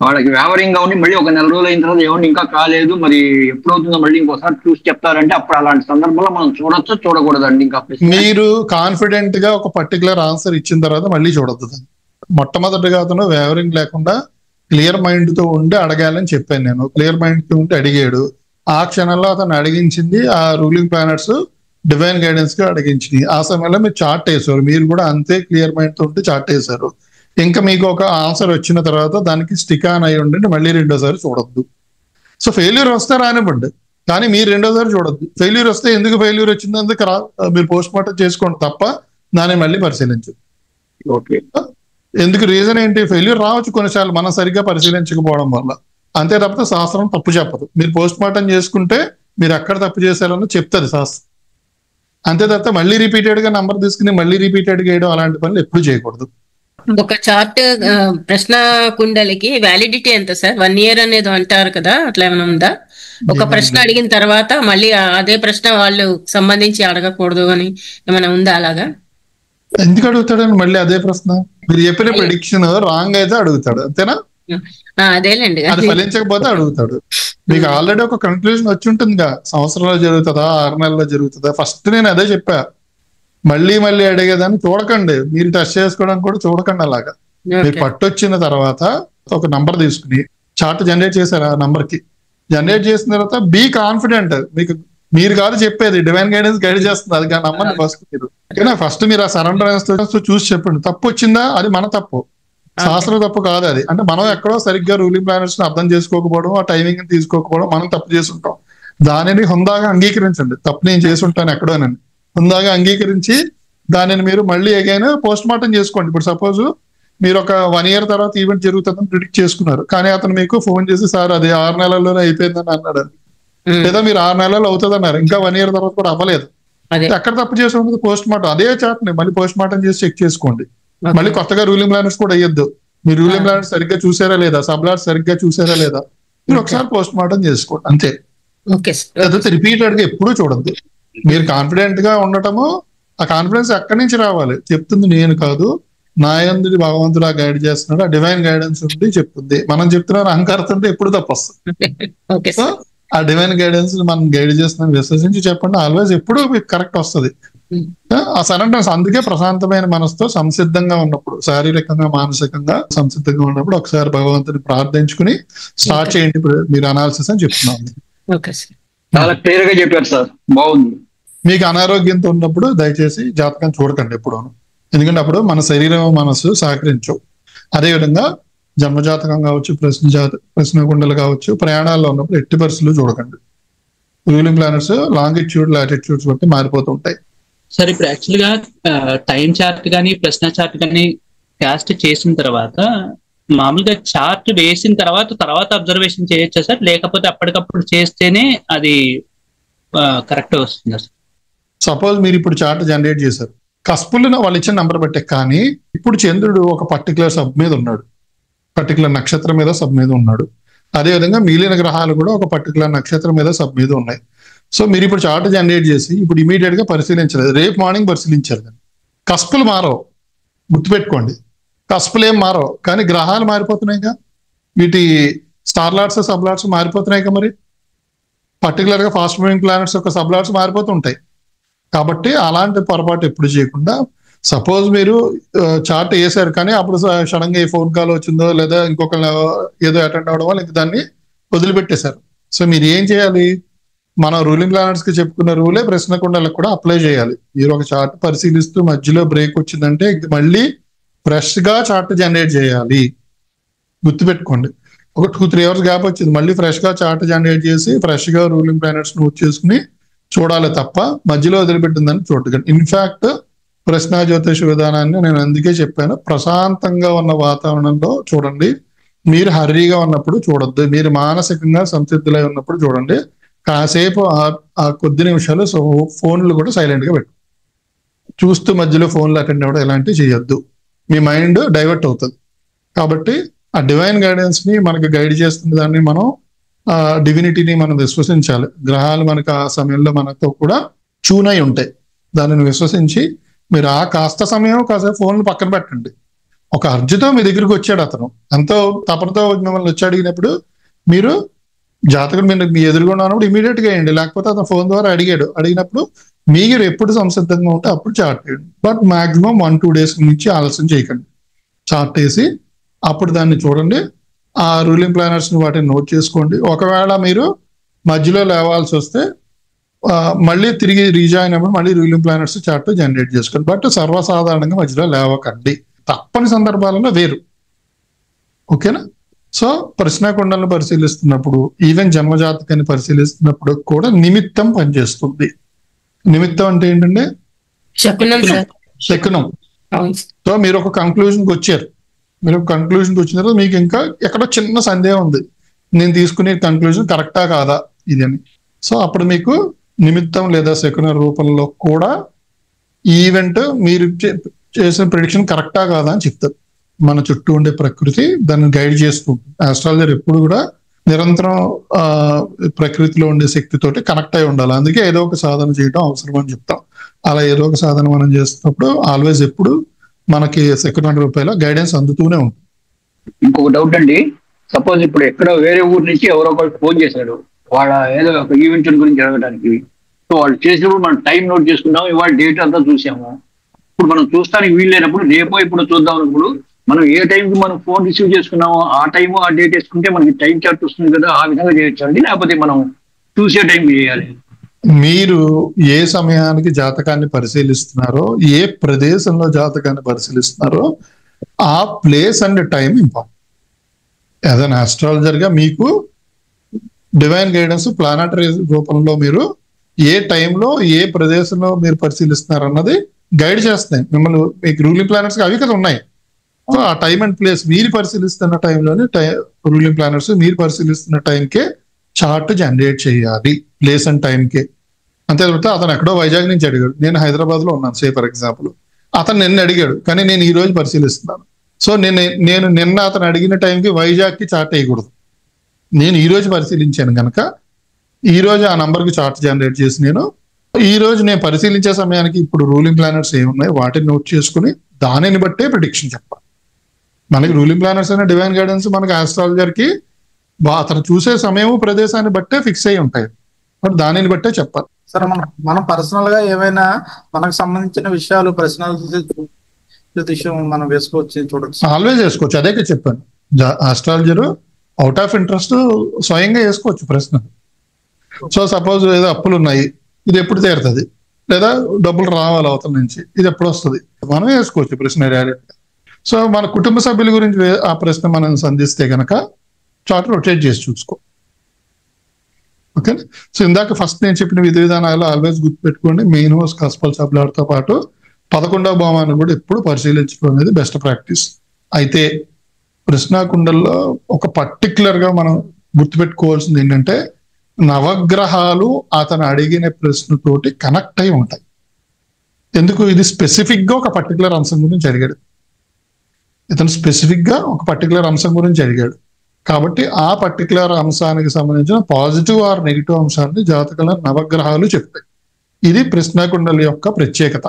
Speaker 5: వాళ్ళకి వ్యావరింగ్ గా ఉండి మళ్ళీ ఒక 4 రోజులు అయిన తర్వాత ఏమన్నా ఇంకా కాలేదు, మరి ఎప్పుడవుతుందో మళ్ళీ ఇంకోసారి చూసి చెప్తారంటే అప్పుడు అలాంటి సందర్భంలో మనం చూడొచ్చో చూడకూడదండి? ఇంకా
Speaker 1: మీరు కాన్ఫిడెంట్ గా ఒక పర్టికులర్ ఆన్సర్ ఇచ్చిన తర్వాత మళ్ళీ చూడొద్దు దాన్ని. మొట్టమొదటిగా అతను వ్యావరింగ్ లేకుండా క్లియర్ మైండ్ తో ఉండి అడగాలని చెప్పాను నేను. క్లియర్ మైండ్ తో ఉంటే అడిగాడు, ఆ క్షణంలో అతను అడిగించింది ఆ రూలింగ్ ప్లానెట్స్ డివైన్ గైడెన్స్ గా అడిగించింది. ఆ సమయంలో మీరు చార్ట్ వేసారు, మీరు కూడా అంతే క్లియర్ మైండ్ తో ఉంటే చార్ట్ వేసారు. ఇంకా మీకు ఒక ఆన్సర్ వచ్చిన తర్వాత దానికి స్టిక్ ఆన్ అయి ఉండి మళ్ళీ రెండోసారి చూడొద్దు. సో ఫెయిల్యూర్ వస్తే రానివ్వండి, కానీ మీరు రెండోసారి చూడొద్దు. ఫెయిల్యూర్ వస్తే ఎందుకు ఫెయిల్యూర్ వచ్చింది అందుకు మీరు పోస్ట్ మార్టం చేసుకోండి తప్ప దాన్ని మళ్ళీ పరిశీలించు.
Speaker 5: ఓకే,
Speaker 1: ఎందుకు రీజన్ ఏంటి? ఫెయిల్యూర్ రావచ్చు కొన్నిసార్లు మనం సరిగ్గా పరిశీలించకపోవడం వల్ల, అంతే తప్పితే శాస్త్రం తప్పు చెప్పదు. మీరు పోస్ట్ మార్టం చేసుకుంటే మీరు ఎక్కడ తప్పు చేశారని చెప్తుంది శాస్త్రం, అంతే తప్పితే మళ్ళీ రిపీటెడ్ గా నంబర్ తీసుకుని మళ్ళీ రిపీటెడ్ గా వేయడం అలాంటి పనులు ఎప్పుడు చేయకూడదు.
Speaker 6: ఒక చార్ట్ ప్రశ్న కుండలికి వ్యాలిడిటీ ఎంత సార్? 1 year అనేది అంటారు కదా, అట్లా ఏమైనా ఉందా? ఒక ప్రశ్న అడిగిన తర్వాత మళ్ళీ అదే ప్రశ్న వాళ్ళు సంబంధించి అడగకూడదు అని ఏమైనా ఉందా అలాగా?
Speaker 1: ఎందుకు అడుగుతాడని మళ్ళీ అదే ప్రశ్న? మీరు చెప్పిన ప్రెడిక్షన్ రాంగ్ అయితే అడుగుతాడు, అంతేనా?
Speaker 6: అదేలేండి,
Speaker 1: అది ఫలించకపోతే అడుగుతాడు. మీకు ఆల్రెడీ ఒక కన్క్లూజన్ వచ్చి ఉంటుందిగా, సంవత్సరంలో జరుగుతుందా 6 నెలల్లో జరుగుతుందా? ఫస్ట్ నేను అదే చెప్పా, మళ్ళీ మళ్ళీ అడిగేదాన్ని చూడకండి, మీరు టెస్ట్ చేసుకోవడానికి కూడా చూడకండి. అలాగా మీకు పట్టొచ్చిన తర్వాత ఒక నంబర్ తీసుకుని చార్ట్ జనరేట్ చేశారు ఆ నంబర్ కి. జనరేట్ చేసిన తర్వాత బీ కాన్ఫిడెంట్, మీరు కాదు చెప్పేది, డివైన్ గైడెన్స్ గైడ్ చేస్తుంది, అది నమ్మండి ఫస్ట్ మీరు. ఓకేనా? ఫస్ట్ మీరు ఆ సరెండర్ చూసి చెప్పండి. తప్పు వచ్చిందా అది మన తప్పు, శాస్త్రం తప్పు కాదు అది. అంటే మనం ఎక్కడో సరిగ్గా రూలింగ్ ప్లానెట్స్ ని అర్థం చేసుకోకపోవడం, ఆ టైమింగ్ తీసుకోకపోవడం, మనం తప్పు చేసుంటాం. దానిని హుందాగా అంగీకరించండి. తప్పు నేను చేసి ఉంటాను ఎక్కడోనని హుందాగా అంగీకరించి దానిని మీరు మళ్ళీ అగైన్ పోస్ట్ మార్టం చేసుకోండి. ఇప్పుడు సపోజ్ మీరు ఒక 1 year తర్వాత ఈవెంట్ జరుగుతుందని ప్రిడిక్ట్ చేసుకున్నారు, కానీ అతను మీకు ఫోన్ చేసి సార్ అది 6 నెలల్లోనే అయిపోయిందని అన్నాడు, లేదా మీరు 6 నెలలు అవుతుంది అన్నారు, ఇంకా 1 year తర్వాత కూడా అవ్వలేదు. ఎక్కడ తప్పు చేసి ఉంటుంది? Post mortem. అదే చార్ట్ ని మళ్ళీ పోస్ట్ మార్టం చేసి చెక్ చేసుకోండి. మళ్ళీ కొత్తగా రూలింగ్ ప్లానెట్స్ కూడా అయ్యొద్దు. మీరు రూలింగ్ ప్లానెట్స్ సరిగ్గా చూసారా లేదా, సబ్లాట్స్ సరిగ్గా చూసారా లేదా, మీరు ఒకసారి పోస్ట్ మార్టం చేసుకోండి అంతే. రిపీటెడ్ గా ఎప్పుడూ చూడద్దు. మీరు కాన్ఫిడెంట్ గా ఉండటము, ఆ కాన్ఫిడెన్స్ ఎక్కడి నుంచి రావాలి? చెప్తుంది నేను కాదు, నా యందు భగవంతుడు గైడ్ చేస్తున్నాడు, ఆ డివైన్ గైడెన్స్ ఉంది చెప్తుంది. మనం చెప్తున్నారు అహంకారంతో ఎప్పుడు తప్పు వస్తుంది. సో ఆ డివైన్ గైడెన్స్ మనం గైడ్ చేస్తున్నాను విశ్వసించి చెప్పండి, ఆల్వేస్ ఎప్పుడు మీకు కరెక్ట్ వస్తుంది. ఆ సరెండర్స్. అందుకే ప్రశాంతమైన మనసుతో సంసిద్ధంగా ఉన్నప్పుడు, శారీరకంగా మానసికంగా సంసిద్ధంగా ఉన్నప్పుడు ఒకసారి భగవంతుని ప్రార్థించుకుని స్టార్ట్ చేయండి మీరు అనాలిసిస్ అని చెప్తున్నాను.
Speaker 5: చాలా క్లియర్ గా చెప్పారు సార్, బాగుంది.
Speaker 1: మీకు అనారోగ్యంతో ఉన్నప్పుడు దయచేసి జాతకం చూడకండి ఎప్పుడు, ఎందుకంటే అప్పుడు మన శరీరం మనసు సహకరించవు. అదేవిధంగా జన్మజాతకం కావచ్చు, ప్రశ్న కుండలు కావచ్చు, ప్రయాణాల్లో ఉన్నప్పుడు ఎట్టి పరిస్థితులు చూడకండి. రూలింగ్ ప్లానెట్స్ లాంగిట్యూడ్ లాటిట్యూడ్స్ బట్టి మారిపోతుంటాయి.
Speaker 7: సార్ ఇప్పుడు యాక్చువల్ గా టైం చార్ట్ కానీ ప్రశ్న చార్ట్ కానీ కాస్ట్ చేసిన తర్వాత మామూలుగా చార్ట్ వేసిన తర్వాత అబ్జర్వేషన్ చేయొచ్చా సార్, లేకపోతే అప్పటికప్పుడు చేస్తేనే అది కరెక్ట్ వస్తుందా సార్?
Speaker 1: సపోజ్ మీరు ఇప్పుడు చార్ట్ జనరేట్ చేశారు, కస్పులను వాళ్ళు ఇచ్చిన నంబర్ బట్టే, కానీ ఇప్పుడు చంద్రుడు ఒక పర్టికులర్ సబ్ మీద ఉన్నాడు, పర్టికులర్ నక్షత్రం మీద సబ్ మీద ఉన్నాడు. అదేవిధంగా మిగిలిన గ్రహాలు కూడా ఒక పర్టికులర్ నక్షత్రం మీద సబ్ మీద ఉన్నాయి. సో మీరు ఇప్పుడు చార్ట్ జనరేట్ చేసి ఇప్పుడు ఇమీడియట్ గా పరిశీలించలేదు, రేపు మార్నింగ్ పరిశీలించారు. కానీ కస్పులు మారవు, గుర్తుపెట్టుకోండి. కస్పులు ఏం మారవు, కానీ గ్రహాలు మారిపోతున్నాయిగా, వీటి స్టార్లాట్స్ సబ్లాట్స్ మారిపోతున్నాయిగా. మరి పర్టికులర్ గా ఫాస్ట్ మూవింగ్ ప్లానెట్స్ యొక్క సబ్లాట్స్ మారిపోతుంటాయి. కాబట్టి అలాంటి పొరపాటు ఎప్పుడు చేయకుండా, సపోజ్ మీరు చార్ట్ వేసారు కానీ అప్పుడు సడన్ గా ఏ ఫోన్ కాల్ వచ్చిందో లేదా ఇంకొక ఏదో అటెండ్ అవడం వల్ల ఇంక దాన్ని వదిలిపెట్టేశారు. సో మీరు ఏం చేయాలి? మనం రూలింగ్ ప్లానెట్స్ కి చెప్పుకున్న రూలే ప్రశ్న కుండలకు కూడా అప్లై చేయాలి. మీరు ఒక చార్ట్ పరిశీలిస్తూ మధ్యలో బ్రేక్ వచ్చిందంటే మళ్ళీ ఫ్రెష్ గా చార్ట్ జనరేట్ చేయాలి. గుర్తుపెట్టుకోండి, ఒక 2-3 hours గ్యాప్ వచ్చింది, మళ్ళీ ఫ్రెష్ గా చార్ట్ జనరేట్ చేసి ఫ్రెష్ గా రూలింగ్ ప్లానెట్స్ నోట్ చేసుకుని చూడాలి తప్ప మధ్యలో వదిలిపెట్టిందని చూడకండి. ఇన్ఫాక్ట్ ప్రశ్న జ్యోతిష విధానాన్ని నేను అందుకే చెప్పాను, ప్రశాంతంగా ఉన్న వాతావరణంలో చూడండి. మీరు హర్రీగా ఉన్నప్పుడు చూడొద్దు, మీరు మానసికంగా సంసిద్ధులై ఉన్నప్పుడు చూడండి. కాసేపు ఆ కొద్ది నిమిషాలు ఫోన్లు కూడా సైలెంట్ గా పెట్టు, చూస్తూ మధ్యలో ఫోన్లు అటెండ్ అవ్వడం ఇలాంటివి చేయొద్దు, మీ మైండ్ డైవర్ట్ అవుతుంది. కాబట్టి ఆ డివైన్ గైడెన్స్ ని మనకు గైడ్ చేస్తున్న దాన్ని మనం, ఆ డివినిటీని మనం విశ్వసించాలి. గ్రహాలు మనకు ఆ సమయంలో మనతో కూడా ట్యూన్ అయి ఉంటాయి, దానిని విశ్వసించి మీరు ఆ కాస్త సమయం కాసేపు ఫోన్లు పక్కన పెట్టండి. ఒక అర్జుతో మీ దగ్గరికి వచ్చాడు, అతను ఎంతో తపనతో మిమ్మల్ని వచ్చి అడిగినప్పుడు మీరు జాతకం మీరు మీ ఎదురుగా ఉన్నప్పుడు ఇమీడియట్ గా వేయండి, లేకపోతే అతను ఫోన్ ద్వారా అడిగినప్పుడు మీరు ఎప్పుడు సంసిద్ధంగా ఉంటే అప్పుడు చార్ట్ వేయండి. బట్ మాక్సిమం 1-2 days నుంచి ఆలస్యం చేయకండి. చార్ట్ వేసి అప్పుడు దాన్ని చూడండి, ఆ రూలింగ్ ప్లానర్స్ ని వాటిని నోట్ చేసుకోండి. ఒకవేళ మీరు మధ్యలో లేవాల్సి వస్తే మళ్ళీ తిరిగి రీజాయిన్ అయినప్పుడు మళ్ళీ రూలింగ్ ప్లానెట్స్ చార్ట్ జనరేట్ చేసుకోండి. బట్ సర్వసాధారణంగా మధ్యలో లేవకండి, తప్పని సందర్భాలలో వేరు. ఓకేనా? సో ప్రశ్న కుండలను పరిశీలిస్తున్నప్పుడు, ఈవెన్ జన్మజాతకాన్ని పరిశీలిస్తున్నప్పుడు కూడా నిమిత్తం పనిచేస్తుంది. నిమిత్తం అంటే ఏంటంటే శకునం. సో మీరు ఒక కంక్లూజన్కి వచ్చారు, మీరు ఒక కంక్లూజన్కి వచ్చిన తర్వాత మీకు ఇంకా ఎక్కడో చిన్న సందేహం ఉంది, నేను తీసుకునే కన్క్లూజన్ కరెక్టా కాదా ఇది అని. సో అప్పుడు మీకు నిమిత్తం లేదా శకున రూపంలో కూడా ఈవెంట్ మీరు చేసిన ప్రిడిక్షన్ కరెక్టా కాదా అని చెప్తారు. మన చుట్టూ ఉండే ప్రకృతి దాన్ని గైడ్ చేస్తుంది. ఆస్ట్రాలజర్ ఎప్పుడు కూడా నిరంతరం ప్రకృతిలో ఉండే శక్తితోటి కనెక్ట్ అయి ఉండాలి. అందుకే ఏదో ఒక సాధన చేయడం అవసరం అని చెప్తాం. అలా ఏదో ఒక సాధన మనం చేస్తున్నప్పుడు ఆల్వేస్ ఎప్పుడు మనకి సెకండ్ రూపాయల గైడెన్స్ అందుతూనే ఉంటుంది.
Speaker 5: ఇంకొక డౌట్ అండి, సపోజ్ ఇప్పుడు ఎక్కడ వేరే ఊరు నుంచి ఎవరో ఒకరు ఫోన్ చేశాడు వాళ్ళ ఏదో ఒక ఈవెంట్ గురించి జరగడానికి. సో వాళ్ళు చేసినప్పుడు మనం టైం నోట్ చేసుకున్నాము, ఇవాళ డేట్ అంతా చూసాము. ఇప్పుడు మనం చూస్తానికి వీలు లేనప్పుడు రేపో ఇప్పుడు చూద్దాం అన్నప్పుడు మనం ఏ టైంకి మనం ఫోన్ రిసీవ్ చేసుకున్నామో ఆ టైము ఆ డేట్ వేసుకుంటే మనకి టైం చార్ట్ వస్తుంది కదా, ఆ విధంగా చేయొచ్చు అండి, లేకపోతే మనం చూసే టైం చేయాలి?
Speaker 1: మీరు ఏ సమయానికి జాతకాన్ని పరిశీలిస్తున్నారో, ఏ ప్రదేశంలో జాతకాన్ని పరిశీలిస్తున్నారో ఆ ప్లేస్ అండ్ టైం ఇంపార్టెంట్. ఏదైనా ఆస్ట్రాలజర్ గా మీకు డివైన్ గైడెన్స్ ప్లానటరీ రూపంలో మీరు ఏ టైంలో ఏ ప్రదేశంలో మీరు పరిశీలిస్తున్నారు అన్నది గైడ్ చేస్తాయి మిమ్మల్ని. మీకు రూలింగ్ ప్లానెట్స్ అవి కదా ఉన్నాయి. సో ఆ టైం అండ్ ప్లేస్ మీరు పరిశీలిస్తున్న టైంలోనే రూలింగ్ ప్లానెట్స్ మీరు పరిశీలిస్తున్న టైంకే చార్ట్ జనరేట్ చేయాలి, ప్లేస్ అండ్ టైంకే. అంతే తప్పితే అతను ఎక్కడో వైజాగ్ నుంచి అడిగాడు, నేను హైదరాబాద్ లో ఉన్నాను సే ఫర్ ఎగ్జాంపుల్, అతను నిన్న అడిగాడు కానీ నేను ఈ రోజు పరిశీలిస్తున్నాను. సో నేను నిన్న అతను అడిగిన టైంకి వైజాగ్ కి చార్ట్ వేయకూడదు. నేను ఈ రోజు పరిశీలించాను కనుక ఈ రోజు ఆ నంబర్కి చార్ట్ జనరేట్ చేసి ఈ రోజు నేను పరిశీలించే సమయానికి ఇప్పుడు రూలింగ్ ప్లానెట్స్ ఏమున్నాయి వాటిని నోట్ చేసుకుని దానిని బట్టే ప్రిడిక్షన్ చెప్పాలి. మనకి రూలింగ్ ప్లానెట్స్ అనే డివైన్ గైడెన్స్ మనకి ఆస్ట్రాలజర్ కి అతను చూసే సమయము ప్రదేశాన్ని బట్టే ఫిక్స్ అయి ఉంటాయి, బట్ దానిని బట్టే చెప్పాలి.
Speaker 8: సరే, మనం పర్సనల్ గా ఏమైనా మనకు సంబంధించిన విషయాలు పర్సనల్ మనం వేసుకోవచ్చు, చూడొచ్చు,
Speaker 1: ఆల్వేస్ వేసుకోవచ్చు. అదే చెప్పాను, ఆస్ట్రాలజర్ అవుట్ ఆఫ్ ఇంట్రెస్ట్ స్వయంగా వేసుకోవచ్చు ప్రశ్న. సో సపోజ్ ఏదో అప్పులు ఉన్నాయి, ఇది ఎప్పుడు తీరుతుంది, లేదా డబ్బులు రావాలి అవతల నుంచి, ఇది ఎప్పుడు వస్తుంది, మనం వేసుకోవచ్చు ప్రశ్న డైరెక్ట్. సో మన కుటుంబ సభ్యుల గురించి ఆ ప్రశ్న మనం సంధిస్తే కనుక చార్ట్ రొటేట్ చేసి చూసుకో. ఓకే. సో ఇందాక ఫస్ట్ నేను చెప్పిన విధి విధానాలు ఆల్వేస్ గుర్తుపెట్టుకోండి. మెయిన్ హౌస్ కస్పల్ సబ్లాడ్తో పాటు 11వ భావాన్ని కూడా ఎప్పుడు పరిశీలించడం అనేది బెస్ట్ ప్రాక్టీస్. అయితే ప్రశ్నాకుండల్లో ఒక పర్టికులర్ గా మనం గుర్తుపెట్టుకోవాల్సింది ఏంటంటే నవగ్రహాలు అతను అడిగిన ప్రశ్నతోటి కనెక్ట్ అయి ఉంటాయి. ఎందుకు? ఇది స్పెసిఫిక్ గా ఒక పర్టికులర్ అంశం గురించి అడిగాడు, ఇతను స్పెసిఫిక్ గా ఒక పర్టికులర్ అంశం గురించి అడిగాడు కాబట్టి ఆ పర్టికులర్ అంశానికి సంబంధించిన పాజిటివ్ ఆర్ నెగిటివ్ అంశాన్ని జాతకంలో నవగ్రహాలు చెప్తాయి. ఇది ప్రశ్నాకుండలి యొక్క ప్రత్యేకత.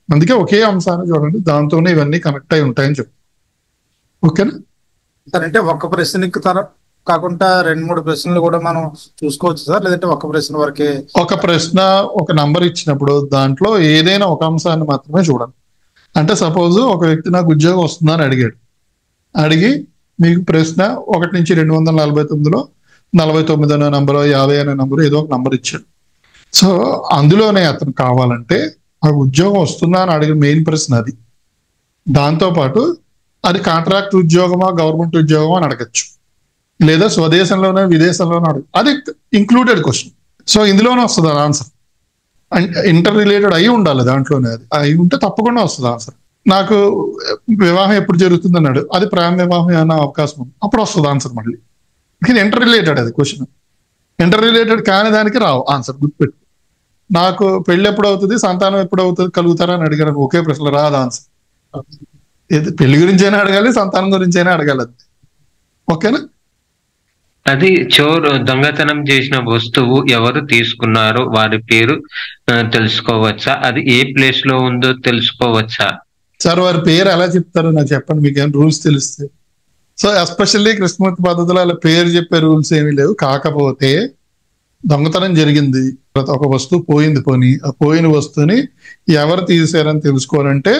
Speaker 1: అందుకే ఒకే అంశాన్ని చూడండి, దాంతోనే ఇవన్నీ కనెక్ట్ అయి ఉంటాయని చెప్తాం. ఓకేనా?
Speaker 8: అంటే ఒక్క ప్రశ్నకి కాకుండా 2-3 ప్రశ్నలు కూడా మనం చూసుకోవచ్చు సార్, లేదంటే ఒక్క ప్రశ్న వరకే?
Speaker 1: ఒక ప్రశ్న ఒక నంబర్ ఇచ్చినప్పుడు దాంట్లో ఏదైనా ఒక అంశాన్ని మాత్రమే చూడండి. అంటే సపోజ్ ఒక వ్యక్తి నాకు ఉద్యోగం వస్తుందని అడిగాడు, అడిగి మీకు ప్రశ్న 1 నుంచి 249లో 49 అనే నంబర్ 50 అనే నంబర్ ఏదో ఒక నంబర్ ఇచ్చాడు. సో అందులోనే అతను కావాలంటే ఆ ఉద్యోగం వస్తుందా అని అడిగిన మెయిన్ ప్రశ్న అది. దాంతోపాటు అది కాంట్రాక్ట్ ఉద్యోగమా గవర్నమెంట్ ఉద్యోగమా అని అడగచ్చు, లేదా స్వదేశంలోనే విదేశంలోనే అడగ, అది ఇంక్లూడెడ్ క్వశ్చన్. సో ఇందులోనే వస్తుంది అది ఆన్సర్. ఇంటర్ రిలేటెడ్ అయి ఉండాలి దాంట్లోనే, అది అయి ఉంటే తప్పకుండా వస్తుంది ఆన్సర్. నాకు వివాహం ఎప్పుడు జరుగుతుంది అన్నాడు, అది ప్రేమ వివాహం అన్న అవకాశం ఉంది, అప్పుడు వస్తుంది ఆన్సర్ మళ్ళీ. ఇది ఇంటర్ రిలేటెడ్ అది క్వశ్చన్. ఇంటర్ రిలేటెడ్ కాని దానికి రావు ఆన్సర్, గుర్తుపెట్టు. నాకు పెళ్లి ఎప్పుడు అవుతుంది, సంతానం ఎప్పుడు అవుతుంది కలుగుతారా అని అడిగారు, ఒకే ప్రశ్న రాదు ఆన్సర్. పెళ్లి గురించి అయినా అడగాలి, సంతానం గురించి అయినా అడగాలి. అది ఓకేనా?
Speaker 9: అది దొంగతనం చేసిన వస్తువు ఎవరు తీసుకున్నారో వారి పేరు తెలుసుకోవచ్చా? అది ఏ ప్లేస్ లో ఉందో తెలుసుకోవచ్చా?
Speaker 1: సార్ వారి పేరు ఎలా చెప్తారో నాకు చెప్పండి, మీకు ఏమైనా రూల్స్ తెలిస్తే. సో ఎస్పెషల్లీ కృష్ణమూర్తి పద్ధతిలో అలా పేరు చెప్పే రూల్స్ ఏమీ లేవు. కాకపోతే దొంగతనం జరిగింది, ఒక వస్తువు పోయింది, ఆ పోయిన వస్తువుని ఎవరు తీసారని తెలుసుకోవాలంటే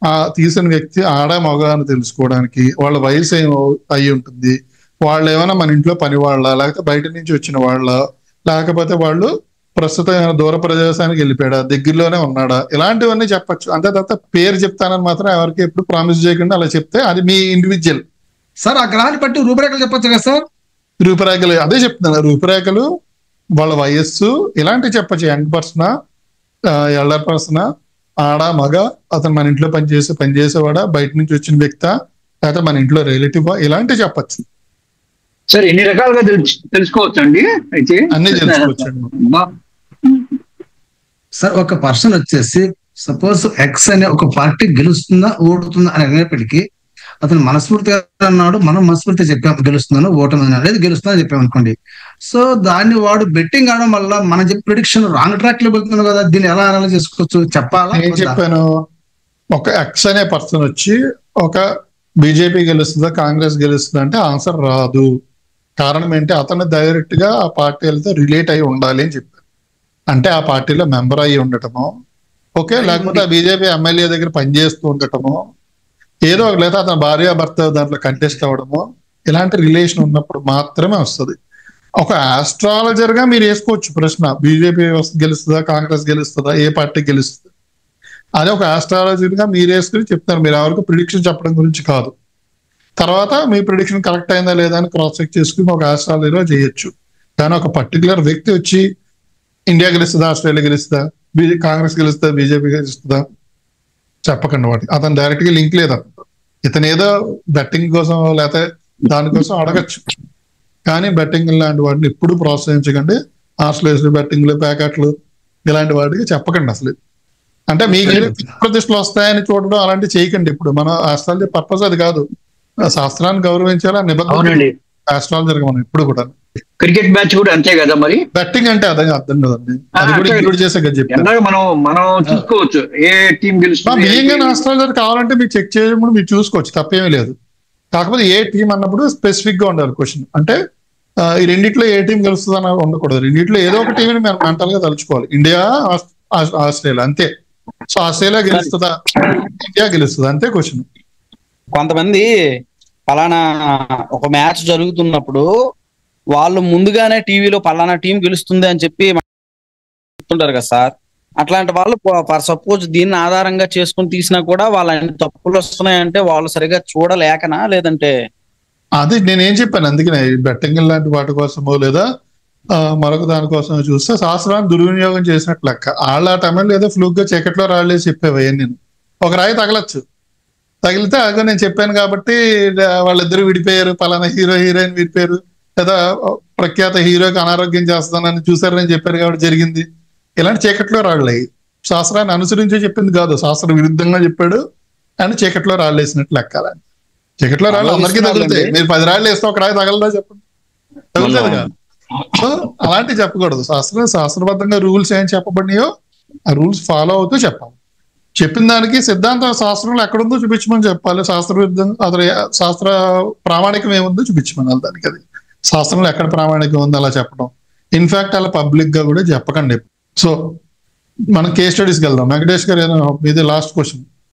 Speaker 1: ఆ తీసిన వ్యక్తి ఆడ మగ అని తెలుసుకోవడానికి వాళ్ళ వయసు ఏమో అయి ఉంటుంది, వాళ్ళు ఏమైనా మన ఇంట్లో పని వాళ్ళ, లేకపోతే బయట నుంచి వచ్చిన వాళ్ళ, లేకపోతే వాళ్ళు ప్రస్తుతం దూర ప్రదేశానికి వెళ్ళిపోయాడా, దగ్గరలోనే ఉన్నాడా, ఇలాంటివన్నీ చెప్పచ్చు. అంతే తప్ప పేరు చెప్తానని మాత్రం ఎవరికి ఎప్పుడు ప్రామిస్ చేయకుండా అలా చెప్తే అది మీ ఇండివిజువల్.
Speaker 10: సార్ ఆ గ్రహాన్ని బట్టి రూపురేఖలు చెప్పొచ్చు కదా సార్?
Speaker 1: రూపురేఖలు అదే చెప్తున్నాను, రూపురేఖలు, వాళ్ళ వయస్సు ఇలాంటివి చెప్పచ్చు. యంగ్ పర్సనా, ఎల్డర్ పర్సనా, ఆడ మగ, అతను మన ఇంట్లో పనిచేసేవాడా, బయట నుంచి వచ్చిన వ్యక్త, లేకపోతే మన ఇంట్లో రిలేటివా, ఇలాంటివి చెప్పచ్చు.
Speaker 5: సార్ ఎన్ని రకాలుగా తెలుసుకోవచ్చు అండి? అయితే
Speaker 1: అన్ని తెలుసుకోవచ్చు
Speaker 10: సార్. ఒక పర్సన్ వచ్చేసి సపోజ్ ఎక్స్ అనే ఒక పార్టీ గెలుస్తుందా ఓడుతుందా అని అనేప్పటికీ అతను మనస్ఫూర్తిగా అన్నాడు, మనం మనస్ఫూర్తిగా చెప్పాము గెలుస్తున్నాను ఓటమి అనేది గెలుస్తుందని చెప్పాము అనుకోండి. సో దాన్ని వాడు బెట్టింగ్ ఆడడం వల్ల మనం చెప్పి ప్రిడిక్షన్ రాంగ్ ట్రాక్ లో వెళ్తున్నాం కదా, దీన్ని ఎలా అనలైజ్ చేసుకోవచ్చు చెప్పాలా?
Speaker 1: నేను చెప్పాను, ఒక ఎక్స్ అనే పర్సన్ వచ్చి ఒక బీజేపీ గెలుస్తుందా కాంగ్రెస్ గెలుస్తుందా అంటే ఆన్సర్ రాదు. కారణం ఏంటి? అతను డైరెక్ట్ గా ఆ పార్టీలతో రిలేట్ అయి ఉండాలి అని చెప్పారు. అంటే ఆ పార్టీలో మెంబర్ అయి ఉండటమో, ఓకే, లేకపోతే ఆ బీజేపీ ఎమ్మెల్యే దగ్గర పనిచేస్తూ ఉండటమో, ఏదో ఒక లేదా అతని భార్యాభర్త దాంట్లో కంటెస్ట్ అవ్వడమో ఇలాంటి రిలేషన్ ఉన్నప్పుడు మాత్రమే వస్తుంది. ఒక ఆస్ట్రాలజర్ గా మీరు వేసుకోవచ్చు ప్రశ్న, బీజేపీ గెలుస్తుందా, కాంగ్రెస్ గెలుస్తుందా, ఏ పార్టీ గెలుస్తుంది, అదే ఒక ఆస్ట్రాలజర్ గా మీరు వేసుకుని చెప్తారు. మీరు ఎవరికి ప్రిడిక్షన్ చెప్పడం గురించి కాదు. తర్వాత మీ ప్రిడిక్షన్ కరెక్ట్ అయిందా లేదా అని క్రాస్ చెక్ చేసుకుని ఒక ఆస్ట్రాలజీలో చేయొచ్చు. కానీ ఒక పర్టికులర్ వ్యక్తి వచ్చి ఇండియా గెలుస్తుందా, ఆస్ట్రేలియా గెలుస్తుందా, కాంగ్రెస్ గెలుస్తుందా, బీజేపీ గెలుస్తుందా చెప్పకండి. వాటి అతను డైరెక్ట్ గా లింక్ లేదు. ఇతను ఏదో బెట్టింగ్ కోసం లేకపోతే దానికోసం అడగచ్చు, కానీ బెట్టింగ్ లాంటి వాటిని ఎప్పుడు ప్రోత్సహించకండి. ఆస్ట్రేలియా బెట్టింగ్లు, ప్యాకెట్లు ఇలాంటి వాటికి చెప్పకండి అసలు. అంటే మీకు ప్రతిష్టలు వస్తాయని చూడడం అలాంటివి చేయకండి. ఇప్పుడు మన ఆస్ట్రాలజీ పర్పస్ అది కాదు. శాస్త్రాన్ని గౌరవించాలి, ఆ నిబంధనలు ఆస్ట్రాలజర్ మనం ఇప్పుడు కూడా.
Speaker 5: క్రికెట్ మ్యాచ్ కూడా అంతే కదా మరి.
Speaker 1: బెట్టింగ్ అంటే అదే అర్థం కదండి, అది కూడా ఇంక్లూడ్ చేసే కదా చెప్పారు.
Speaker 5: మనం చూసుకోవచ్చు ఏ టీం గెలుస్తుంది.
Speaker 1: బియింగ్ ఆస్ట్రాలజర్ కావాలంటే మీరు చెక్ చేయడం మీరు చూసుకోవచ్చు, తప్పేమీ లేదు. కాకపోతే ఏ టీం అన్నప్పుడు స్పెసిఫిక్ గా ఉండాలి క్వశ్చన్. అంటే ఈ రెండిట్లో ఏ టీం గెలుస్తుంది అని ఉండకూడదు. రెండిట్లో ఏదో ఒక టీంని మేము మెంటల్ గా తలుచుకోవాలి. ఇండియా, ఆస్ట్రేలియా అంతే. సో ఆస్ట్రేలియా గెలుస్తుందా, ఇండియా గెలుస్తుందా అంతే క్వశ్చన్.
Speaker 2: కొంతమంది పలానా ఒక మ్యాచ్ జరుగుతున్నప్పుడు వాళ్ళు ముందుగానే టీవీలో పలానా టీం గెలుస్తుంది అని చెప్పి చెప్తుంటారు కదా సార్. అట్లాంటి వాళ్ళు ఫర్ సపోజ్ దీన్ని ఆధారంగా చేసుకుని తీసినా కూడా వాళ్ళ తప్పులు వస్తున్నాయంటే వాళ్ళు సరిగా చూడలేకనా, లేదంటే
Speaker 1: అది నేనేం చెప్పాను. అందుకనే బెట్టింగ్ లాంటి వాటి కోసమో లేదా మరొక దానికోసం చూస్తే శాస్త్రాన్ని దుర్వినియోగం చేసినట్లు లెక్క. వాళ్ళ టైంలో ఏదో ఫ్లూక్ గా చీకట్లో రాళ్ళేసి చెప్పేవయ్యా. నేను ఒక రాయి తగలచ్చు, తగిలితే అదే నేను చెప్పాను కాబట్టి వాళ్ళిద్దరు విడిపోయారు, పలానా హీరో హీరోయిన్ విడిపోయారు, లేదా ప్రఖ్యాత హీరోకి అనారోగ్యం చేస్తానని చూసారని చెప్పారు కాబట్టి జరిగింది. ఇలాంటి చీకట్లో రాళ్ళయి. శాస్త్రాన్ని అనుసరించి చెప్పింది కాదు, శాస్త్ర విరుద్ధంగా చెప్పాడు అని చీకట్లో రాళ్ళు వేసినట్లు లెక్కాలని. చీకట్లో రాళ్ళు అందరికీ తగులుతాయి. మీరు 10 రాళ్ళు వేస్తే ఒక రాయి తగలదా చెప్పండి, తగులుతుంది కాదు. సో అలాంటివి చెప్పకూడదు. శాస్త్రబద్ధంగా రూల్స్ ఏం చెప్పబడినాయో ఆ రూల్స్ ఫాలో అవుతూ చెప్పాలి. చెప్పిన దానికి సిద్ధాంత శాస్త్రంలో ఎక్కడుందో చూపించమని చెప్పాలి. శాస్త్ర విరుద్ధంగా అతను శాస్త్ర ప్రామాణికం ఏముందో చూపించమని దానికి. అది శాస్త్రంలో ఎక్కడ ప్రామాణికం ఉంది అలా చెప్పడం. ఇన్ఫాక్ట్ అలా పబ్లిక్ గా కూడా చెప్పకండి. సో మనం కేస్ స్టడీస్కి వెళ్దాం. వెంకటేష్ గారు ఏదో ఇది లాస్ట్ క్వశ్చన్.